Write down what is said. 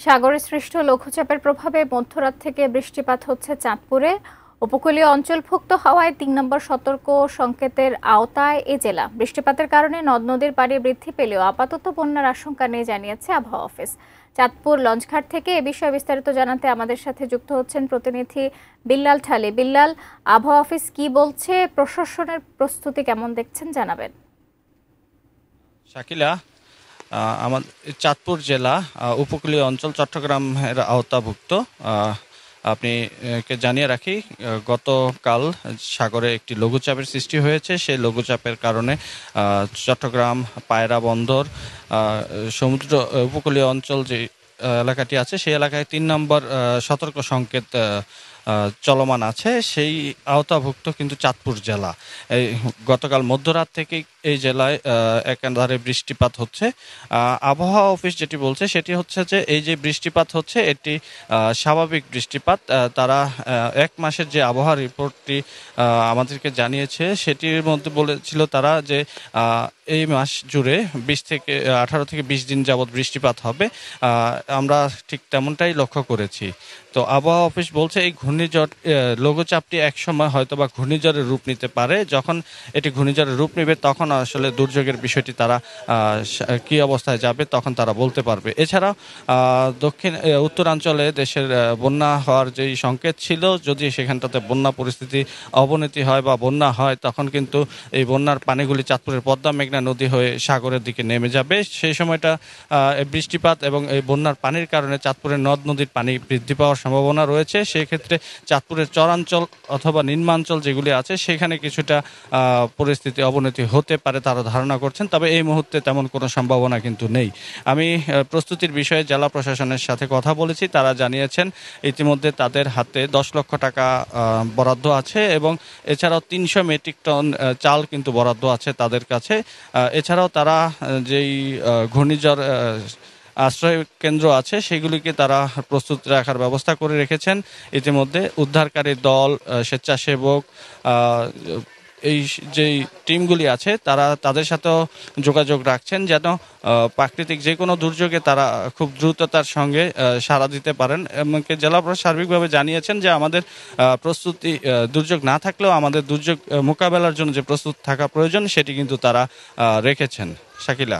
সাগরে সৃষ্ট লঘুচাপের প্রভাবে মধ্যরাত থেকে বৃষ্টিপাত হচ্ছে চাঁদপুরে। উপকূলীয় অঞ্চলভুক্ত হওয়ায় ৩ নম্বর সতর্ক সংকেতের আওতায় এ জেলা। বৃষ্টিপাতের কারণে নদ নদীর পানি বৃদ্ধি পেলেও আপাতত বন্যার আশঙ্কা নেই জানিয়েছে আবহাওয়া অফিস। চাঁদপুর লঞ্চঘাট থেকে এ বিষয়ে বিস্তারিত জানাতে আমাদের সাথে যুক্ত হচ্ছেন প্রতিনিধি বিল্লাল ঠালি। বিল্লাল, আবহাওয়া অফিস কি বলছে, প্রশাসনের প্রস্তুতি কেমন দেখছেন জানাবেন। শাকিলা, আমাদের চাঁদপুর জেলা উপকূলীয় অঞ্চল চট্টগ্রামের আওতাভুক্ত। আপনি জানিয়ে রাখি, গতকাল সাগরে একটি লঘুচাপের সৃষ্টি হয়েছে। সেই লঘুচাপের কারণে চট্টগ্রাম পায়রা বন্দর সমুদ্র উপকূলীয় অঞ্চল যে এলাকাটি আছে সেই এলাকায় ৩ নম্বর সতর্ক সংকেত চলমান আছে। সেই আওতাভুক্ত কিন্তু চাঁদপুর জেলা। এই গতকাল মধ্যরাত থেকেই এই জেলায় একাধারে বৃষ্টিপাত হচ্ছে। আবহাওয়া অফিস যেটি বলছে সেটি হচ্ছে যে এই যে বৃষ্টিপাত হচ্ছে এটি স্বাভাবিক বৃষ্টিপাত। তারা ১ মাসের যে আবহাওয়া রিপোর্টটি আমাদেরকে জানিয়েছে সেটির মধ্যে বলেছিল তারা যে এই মাস জুড়ে 18 থেকে 20 দিন যাবৎ বৃষ্টিপাত হবে। আমরা ঠিক তেমনটাই লক্ষ্য করেছি। তো আবহাওয়া অফিস বলছে এই ঘূর্ণিঝড় লঘুচাপটি একসময় হয়তো বা ঘূর্ণিঝড়ের রূপ নিতে পারে। যখন এটি ঘূর্ণিঝড়ের রূপ নেবে তখন আসলে দুর্যোগের বিষয়টি তারা কী অবস্থায় যাবে তখন তারা বলতে পারবে। এছাড়াও উত্তরাঞ্চলে দেশের বন্যা হওয়ার যেই সংকেত ছিল, যদি সেখানটাতে বন্যা পরিস্থিতি অবনতি হয় বা বন্যা হয় তখন কিন্তু এই বন্যার পানিগুলি চাঁদপুরের পদ্মা মেঘনা নদী হয়ে সাগরের দিকে নেমে যাবে। সেই সময়টা বৃষ্টিপাত এবং এই বন্যার পানির কারণে চাঁদপুরের নদ নদীর পানি বৃদ্ধি পাওয়ার সম্ভাবনা রয়েছে। সেই ক্ষেত্রে চাঁদপুরের চরাঞ্চল অথবা নিম্নাঞ্চল যেগুলি আছে সেখানে কিছুটা পরিস্থিতি অবনতি হতে পারে তারা ধারণা করছেন। তবে এই মুহূর্তে তেমন কোনো সম্ভাবনা কিন্তু নেই। আমি প্রস্তুতির বিষয়ে জেলা প্রশাসনের সাথে কথা বলেছি। তারা জানিয়েছেন ইতিমধ্যে তাদের হাতে 10 লক্ষ টাকা বরাদ্দ আছে এবং এছাড়াও 300 মেট্রিক টন চাল কিন্তু বরাদ্দ আছে তাদের কাছে। এছাড়াও তারা যেই ঘূর্ণিঝড় আশ্রয় কেন্দ্র আছে সেগুলিকে তারা প্রস্তুত রাখার ব্যবস্থা করে রেখেছেন। ইতিমধ্যে উদ্ধারকারী দল, স্বেচ্ছাসেবক, এই যেই টিমগুলি আছে তারা তাদের সাথেও যোগাযোগ রাখছেন যেন প্রাকৃতিক যে কোনো দুর্যোগে তারা খুব দ্রুততার সঙ্গে সাড়া দিতে পারেন। এমনকি জেলা প্রশাসক সার্বিকভাবে জানিয়েছেন যে আমাদের প্রস্তুতি দুর্যোগ না থাকলেও আমাদের দুর্যোগ মোকাবেলার জন্য যে প্রস্তুত থাকা প্রয়োজন সেটি কিন্তু তারা রেখেছেন। শাকিলা।